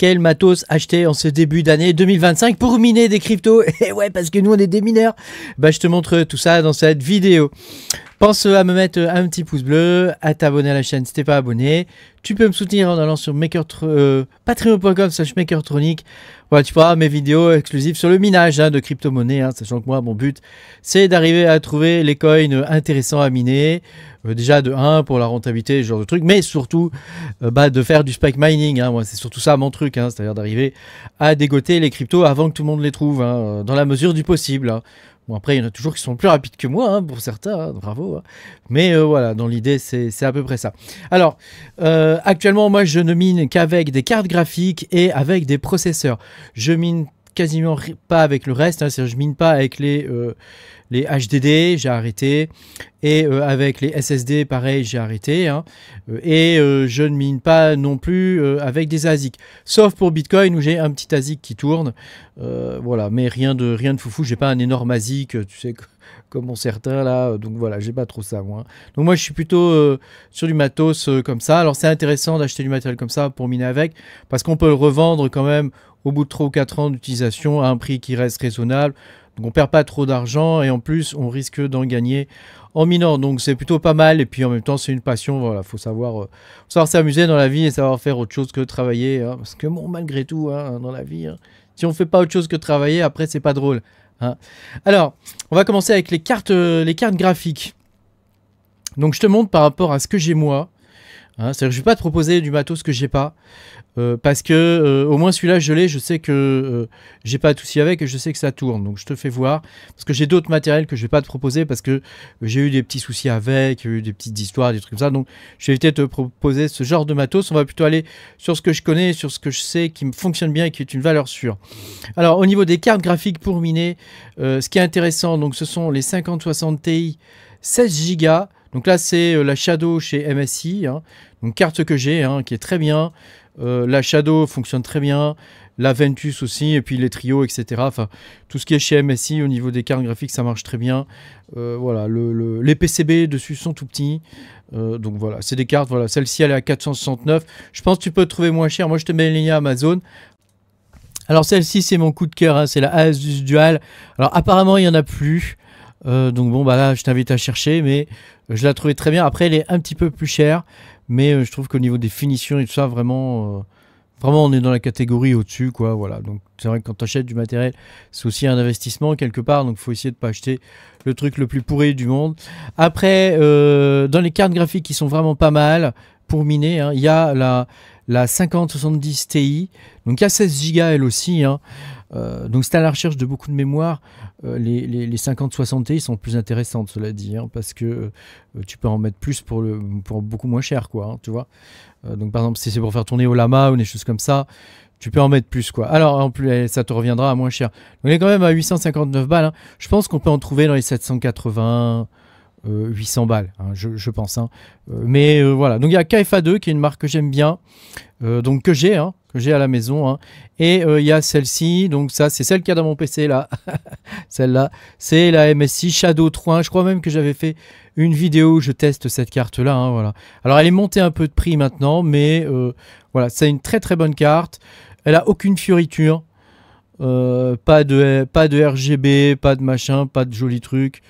quel matos acheter en ce début d'année 2025 pour miner des cryptos. Et ouais, parce que nous on est des mineurs. Bah, je te montre tout ça dans cette vidéo. Pense à me mettre un petit pouce bleu, à t'abonner à la chaîne si t'es pas abonné. Tu peux me soutenir en allant sur patreon.com/makertronic. Voilà, tu pourras mes vidéos exclusives sur le minage de crypto-monnaies. Sachant que moi, mon but, c'est d'arriver à trouver les coins intéressants à miner. Déjà de 1 pour la rentabilité, ce genre de truc. Mais surtout, de faire du spike mining. Moi, c'est surtout ça mon truc. C'est-à-dire d'arriver à dégoter les cryptos avant que tout le monde les trouve. Dans la mesure du possible. Bon, après, il y en a toujours qui sont plus rapides que moi, pour certains, bravo. Mais voilà, dans l'idée, c'est à peu près ça. Alors, actuellement, moi, je ne mine qu'avec des cartes graphiques et avec des processeurs. Je mine quasiment pas avec le reste, c'est-à-dire je mine pas avec les HDD, j'ai arrêté, et avec les SSD, pareil, j'ai arrêté, et je ne mine pas non plus avec des ASIC, sauf pour Bitcoin où j'ai un petit ASIC qui tourne, voilà, mais rien de foufou, j'ai pas un énorme ASIC, tu sais, comme certains là, donc voilà, j'ai pas trop ça moi. Donc moi je suis plutôt sur du matos comme ça. Alors c'est intéressant d'acheter du matériel comme ça pour miner avec, parce qu'on peut le revendre quand même au bout de 3 ou 4 ans d'utilisation à un prix qui reste raisonnable. Donc on perd pas trop d'argent et en plus on risque d'en gagner en minant. Donc c'est plutôt pas mal et puis en même temps c'est une passion. Voilà, faut savoir s'amuser dans la vie et savoir faire autre chose que travailler. Parce que bon, malgré tout, dans la vie, si on fait pas autre chose que travailler, après c'est pas drôle. Alors, on va commencer avec les cartes graphiques. Donc je te montre par rapport à ce que j'ai moi. C'est-à-dire que je vais pas te proposer du matos que j'ai pas. Parce que au moins celui-là je l'ai, je sais que j'ai pas de souci avec et je sais que ça tourne, donc je te fais voir, parce que j'ai d'autres matériels que je vais pas te proposer parce que j'ai eu des petits soucis avec, eu des petites histoires, des trucs comme ça, donc je vais éviter de te proposer ce genre de matos. On va plutôt aller sur ce que je connais, sur ce que je sais qui me fonctionne bien et qui est une valeur sûre. Alors au niveau des cartes graphiques pour miner, ce qui est intéressant, donc ce sont les 5060 Ti 16 Go. Donc là c'est la Shadow chez MSI, donc carte que j'ai, qui est très bien. La Shadow fonctionne très bien, la Ventus aussi, et puis les trios, etc. Enfin, tout ce qui est chez MSI au niveau des cartes graphiques, ça marche très bien. Voilà, les PCB dessus sont tout petits. Donc voilà, c'est des cartes. Voilà, celle-ci elle est à 469. Je pense que tu peux trouver moins cher. Moi, je te mets les liens Amazon. Alors celle-ci, c'est mon coup de cœur. C'est la Asus Dual. Alors apparemment, il n'y en a plus. Donc bon, là, je t'invite à chercher, mais je la trouvais très bien. Après, elle est un petit peu plus chère. Mais je trouve qu'au niveau des finitions et tout ça, vraiment, on est dans la catégorie au-dessus, quoi. Voilà. Donc c'est vrai que quand tu achètes du matériel, c'est aussi un investissement quelque part. Donc il faut essayer de ne pas acheter le truc le plus pourri du monde. Après, dans les cartes graphiques qui sont vraiment pas mal pour miner, il y a la 5070 Ti. Donc il y a 16 Go elle aussi. Donc c'est à la recherche de beaucoup de mémoire. Les 5060 Ti sont plus intéressantes, cela dit, parce que tu peux en mettre plus pour beaucoup moins cher, quoi, tu vois. Donc par exemple, si c'est pour faire tourner au Lama ou des choses comme ça, tu peux en mettre plus, quoi. Alors en plus, ça te reviendra à moins cher. Donc, on est quand même à 859 balles. Je pense qu'on peut en trouver dans les 780, 800 balles, je pense. Mais voilà. Donc il y a KFA2 qui est une marque que j'aime bien, donc que j'ai à la maison, et il y a celle-ci, donc ça c'est celle qu'il y a dans mon PC là. Celle-là c'est la MSI Shadow 3. Je crois même que j'avais fait une vidéo où je teste cette carte là, voilà. Alors elle est montée un peu de prix maintenant, mais voilà, c'est une très très bonne carte. Elle a aucune fioriture, pas de RGB, pas de machin, pas de jolis trucs.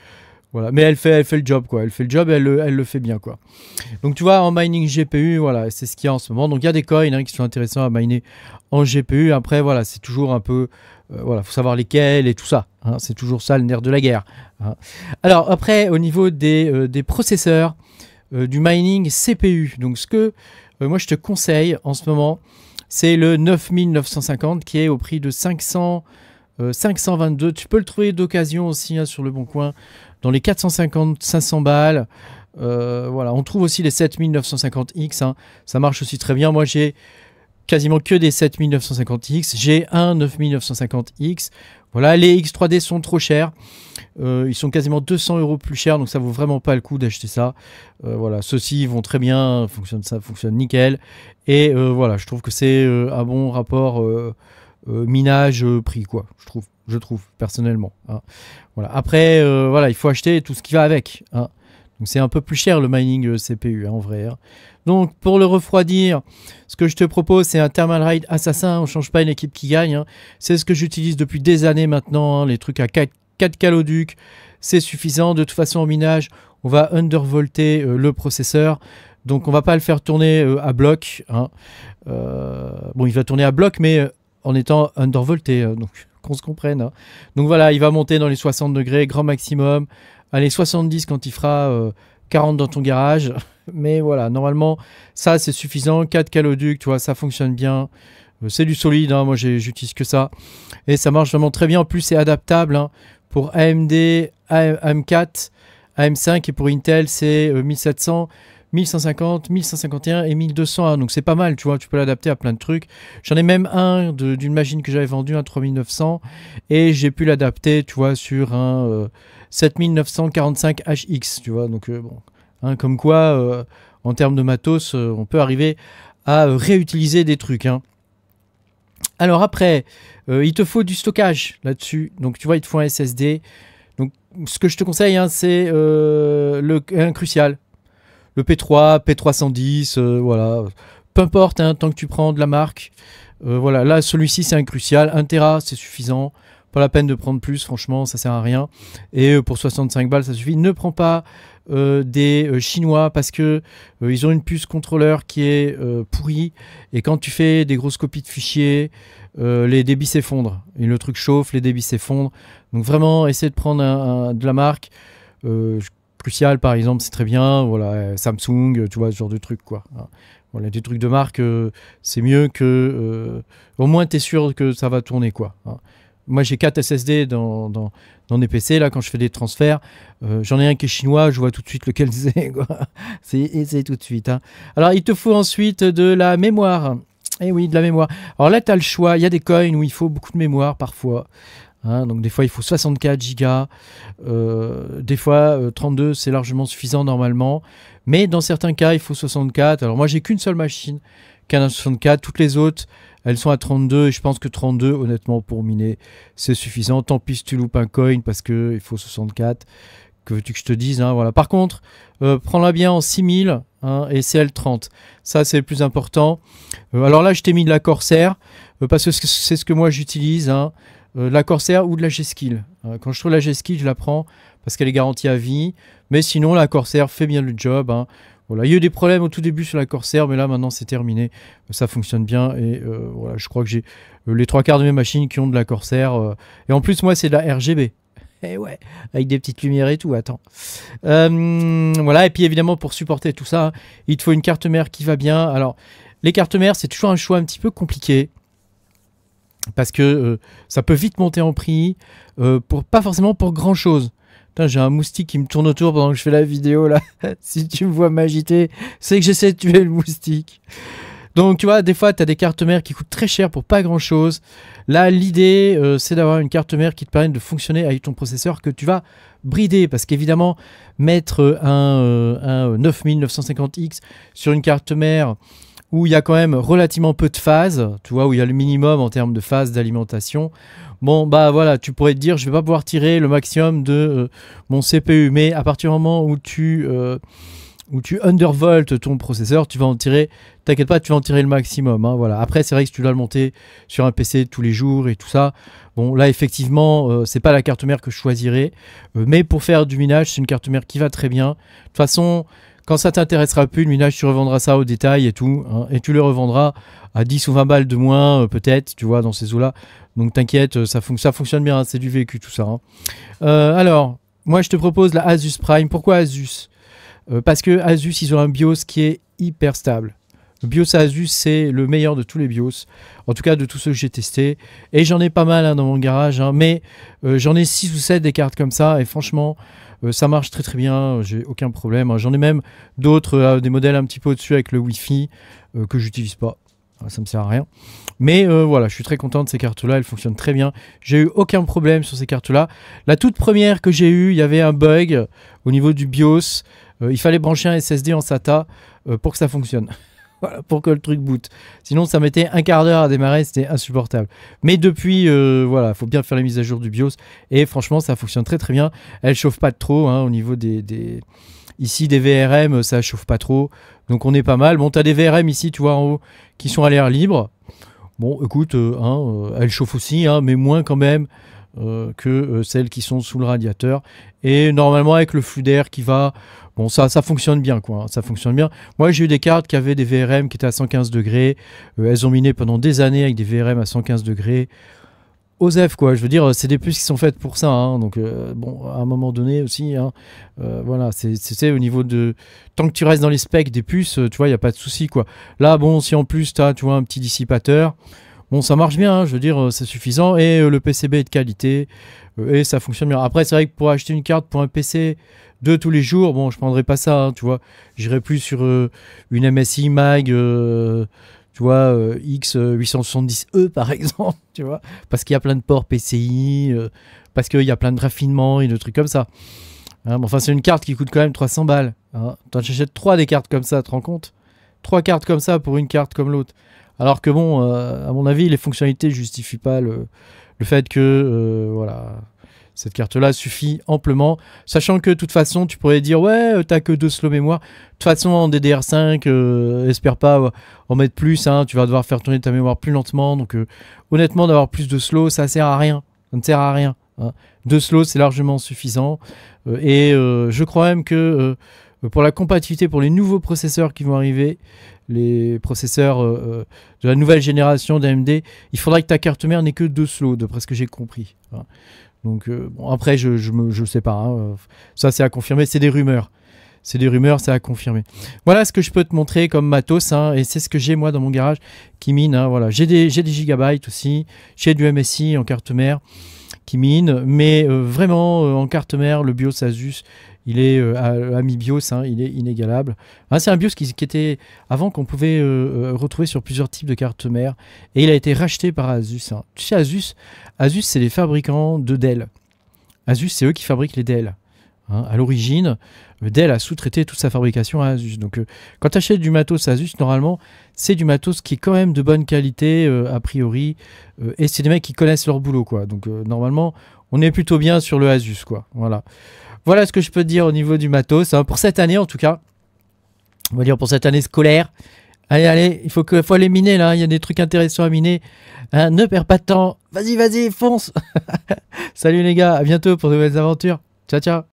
Voilà, mais elle fait le job, quoi. Elle fait le job et elle le fait bien, quoi. Donc tu vois, en mining GPU, voilà, c'est ce qu'il y a en ce moment. Donc il y a des coins qui sont intéressants à miner en GPU. Après, voilà, c'est toujours un peu, voilà, faut savoir lesquels et tout ça. C'est toujours ça le nerf de la guerre. Alors après, au niveau des processeurs, du mining CPU. Donc ce que moi je te conseille en ce moment, c'est le 9950 qui est au prix de 522. Tu peux le trouver d'occasion aussi sur le Bon Coin dans les 450-500 balles. Voilà, on trouve aussi les 7950X. Ça marche aussi très bien. Moi, j'ai quasiment que des 7950X. J'ai un 9950X. Voilà, les X3D sont trop chers. Ils sont quasiment 200 € plus chers, donc ça vaut vraiment pas le coup d'acheter ça. Voilà, ceux-ci vont très bien, ça fonctionne nickel. Et voilà, je trouve que c'est un bon rapport minage prix, quoi. Je trouve personnellement. Voilà. Après, voilà, il faut acheter tout ce qui va avec. Donc Donc c'est un peu plus cher le mining CPU en vrai. Hein. Donc pour le refroidir, ce que je te propose c'est un Thermal Raid Assassin, on ne change pas une équipe qui gagne. Hein. C'est ce que j'utilise depuis des années maintenant, hein. Les trucs à 4 caloducs, c'est suffisant. De toute façon en minage, on va undervolter le processeur. Donc on va pas le faire tourner à bloc. Hein. Bon, il va tourner à bloc, mais en étant undervolté. Donc qu'on se comprenne. Hein. Donc voilà, il va monter dans les 60 degrés, grand maximum. Allez, 70 quand il fera 40 dans ton garage. Mais voilà, normalement, ça c'est suffisant. 4 caloducs, tu vois, ça fonctionne bien. C'est du solide, hein. Moi j'utilise que ça. Et ça marche vraiment très bien. En plus, c'est adaptable hein, pour AMD, AM4, AM5 et pour Intel, c'est 1700. 1150, 1151 et 1200. Donc c'est pas mal, tu vois, tu peux l'adapter à plein de trucs. J'en ai même un d'une machine que j'avais vendue, un 3900, et j'ai pu l'adapter, tu vois, sur un 7945HX, tu vois. Donc bon, hein, comme quoi, en termes de matos, on peut arriver à réutiliser des trucs. Hein. Alors après, il te faut du stockage là-dessus. Donc tu vois, il te faut un SSD. Donc ce que je te conseille, hein, c'est un Crucial. Le P3, P310, voilà. Peu importe, hein, tant que tu prends de la marque. Voilà, là, celui-ci, c'est un Crucial. 1 Tera, c'est suffisant. Pas la peine de prendre plus, franchement, ça sert à rien. Et pour 65 balles, ça suffit. Ne prends pas des Chinois parce que ils ont une puce contrôleur qui est pourrie. Et quand tu fais des grosses copies de fichiers, les débits s'effondrent. Et le truc chauffe, les débits s'effondrent. Donc vraiment, essaie de prendre de la marque. Crucial par exemple, c'est très bien. Voilà, Samsung, tu vois, ce genre de truc quoi. Voilà, des trucs de marque, c'est mieux que. Au moins, tu es sûr que ça va tourner quoi. Hein. Moi, j'ai 4 SSD dans mes PC. Là, quand je fais des transferts, j'en ai un qui est chinois. Je vois tout de suite lequel c'est. C'est tout de suite. Hein. Alors, il te faut ensuite de la mémoire. Eh oui, de la mémoire. Alors là, tu as le choix. Il y a des coins où il faut beaucoup de mémoire parfois. Hein, donc des fois il faut 64 Go, des fois 32 c'est largement suffisant normalement, mais dans certains cas il faut 64. Alors moi j'ai qu'une seule machine qui a un 64, toutes les autres elles sont à 32 et je pense que 32 honnêtement pour miner c'est suffisant. Tant pis si tu loupes un coin parce que il faut 64, que veux-tu que je te dise hein, voilà. Par contre prends-la bien en 6000 hein, et CL30, ça c'est le plus important. Alors là je t'ai mis de la Corsair parce que c'est ce que moi j'utilise hein. De la Corsair ou de la G-Skill. Quand je trouve la G-Skill, je la prends parce qu'elle est garantie à vie. Mais sinon, la Corsair fait bien le job. Hein. Voilà. Il y a eu des problèmes au tout début sur la Corsair, mais là, maintenant, c'est terminé. Ça fonctionne bien. Et voilà, je crois que j'ai les 3/4 de mes machines qui ont de la Corsair. Et en plus, moi, c'est de la RGB. Et ouais, avec des petites lumières et tout, attends. Voilà, et puis évidemment, pour supporter tout ça, il te faut une carte mère qui va bien. Alors, les cartes mères, c'est toujours un choix un petit peu compliqué. Parce que ça peut vite monter en prix, pas forcément pour grand chose. J'ai un moustique qui me tourne autour pendant que je fais la vidéo là. Si tu me vois m'agiter, c'est que j'essaie de tuer le moustique. Donc tu vois, des fois tu as des cartes mères qui coûtent très cher pour pas grand chose. Là l'idée c'est d'avoir une carte mère qui te permet de fonctionner avec ton processeur que tu vas brider. Parce qu'évidemment mettre un 9950X sur une carte mère où il y a quand même relativement peu de phases, tu vois, où il y a le minimum en termes de phase d'alimentation. Bon, bah voilà, tu pourrais te dire, je vais pas pouvoir tirer le maximum de mon CPU, mais à partir du moment où tu undervoltes ton processeur, tu vas en tirer, t'inquiète pas, tu vas en tirer le maximum. Hein, voilà. Après, c'est vrai que si tu dois le monter sur un PC tous les jours et tout ça, bon, là, effectivement, c'est pas la carte mère que je choisirais, mais pour faire du minage, c'est une carte mère qui va très bien. De toute façon, quand ça t'intéressera plus, le minage, tu revendras ça au détail et tout, hein, et tu le revendras à 10 ou 20 balles de moins, peut-être, tu vois, dans ces eaux-là. Donc t'inquiète, ça fonctionne bien, hein, c'est du vécu tout ça. Hein. Alors, moi je te propose la Asus Prime. Pourquoi Asus parce que Asus, ils ont un BIOS qui est hyper stable. Le BIOS Asus, c'est le meilleur de tous les BIOS, en tout cas de tous ceux que j'ai testés. Et j'en ai pas mal hein, dans mon garage, hein, mais j'en ai 6 ou 7 des cartes comme ça, et franchement, ça marche très très bien, j'ai aucun problème. Hein. J'en ai même d'autres, des modèles un petit peu au-dessus avec le Wi-Fi, que j'utilise pas. Ça me sert à rien. Mais voilà, je suis très content de ces cartes-là, elles fonctionnent très bien. J'ai eu aucun problème sur ces cartes-là. La toute première que j'ai eue, il y avait un bug au niveau du BIOS. Il fallait brancher un SSD en SATA pour que ça fonctionne. Voilà, pour que le truc boot. Sinon, ça mettait un quart d'heure à démarrer, c'était insupportable. Mais depuis, voilà, il faut bien faire les mises à jour du BIOS. Et franchement, ça fonctionne très très bien. Elle chauffe pas trop hein, au niveau des... Ici, des VRM, ça chauffe pas trop. Donc, on est pas mal. Bon, tu as des VRM ici, tu vois, en haut, qui sont à l'air libre. Bon, écoute, elles chauffent aussi, hein, mais moins quand même que celles qui sont sous le radiateur. Et normalement, avec le flux d'air qui va... Bon, ça fonctionne bien, quoi. Hein, ça fonctionne bien. Moi, j'ai eu des cartes qui avaient des VRM qui étaient à 115 degrés. Elles ont miné pendant des années avec des VRM à 115 degrés. OSEF, quoi. Je veux dire, c'est des puces qui sont faites pour ça. Hein, donc, bon, à un moment donné aussi, hein, voilà, c'est au niveau de... Tant que tu restes dans les specs des puces, tu vois, il n'y a pas de souci, quoi. Là, bon, si en plus, tu as, tu vois, un petit dissipateur, bon, ça marche bien, hein, je veux dire, c'est suffisant. Et le PCB est de qualité, et ça fonctionne bien. Après, c'est vrai que pour acheter une carte pour un PC de tous les jours, bon, je prendrais pas ça, hein, tu vois. J'irais plus sur une MSI Mag... tu vois, X870E par exemple, tu vois, parce qu'il y a plein de ports PCI, parce qu'il y a plein de raffinements et de trucs comme ça. Hein, bon, enfin, c'est une carte qui coûte quand même 300 balles. Hein. Toi, tu achètes 3 des cartes comme ça, tu te rends compte? 3 cartes comme ça pour une carte comme l'autre. Alors que bon, à mon avis, les fonctionnalités ne justifient pas le fait que, voilà, cette carte-là suffit amplement, sachant que de toute façon, tu pourrais dire, ouais, t'as que 2 slots mémoire. De toute façon, en DDR5, espère pas en mettre plus, hein, tu vas devoir faire tourner ta mémoire plus lentement. Donc, honnêtement, d'avoir plus de slots, ça sert à rien. Ça ne sert à rien. Hein. 2 slots, c'est largement suffisant. Et je crois même que pour la compatibilité, pour les nouveaux processeurs qui vont arriver, les processeurs de la nouvelle génération d'AMD, il faudra que ta carte mère n'ait que 2 slots, d'après ce que j'ai compris. Hein. Donc, bon, après, je sais pas. Hein, ça, c'est à confirmer. C'est des rumeurs. C'est des rumeurs, c'est à confirmer. Voilà ce que je peux te montrer comme matos. Hein, et c'est ce que j'ai, moi, dans mon garage qui mine. Hein, voilà. J'ai des gigabytes aussi. J'ai du MSI en carte mère qui mine. Mais vraiment, en carte mère, le BIOS Asus, il est à mi-BIOS. Hein, il est inégalable. Hein, c'est un BIOS qui était avant qu'on pouvait retrouver sur plusieurs types de cartes mères. Et il a été racheté par Asus. Hein. Tu sais, Asus, c'est les fabricants de Dell. Asus, c'est eux qui fabriquent les Dell. Hein, à l'origine, Dell a sous-traité toute sa fabrication à Asus. Donc, quand tu achètes du matos Asus, normalement, c'est du matos qui est quand même de bonne qualité, a priori. Et c'est des mecs qui connaissent leur boulot, quoi. Donc, normalement, on est plutôt bien sur le Asus, quoi. Voilà. Voilà ce que je peux te dire au niveau du matos. Hein, pour cette année, en tout cas. On va dire pour cette année scolaire. Allez, il faut aller miner, là. Il y a des trucs intéressants à miner. Hein, ne perds pas de temps. Vas-y, fonce. Salut les gars, à bientôt pour de nouvelles aventures. Ciao, ciao.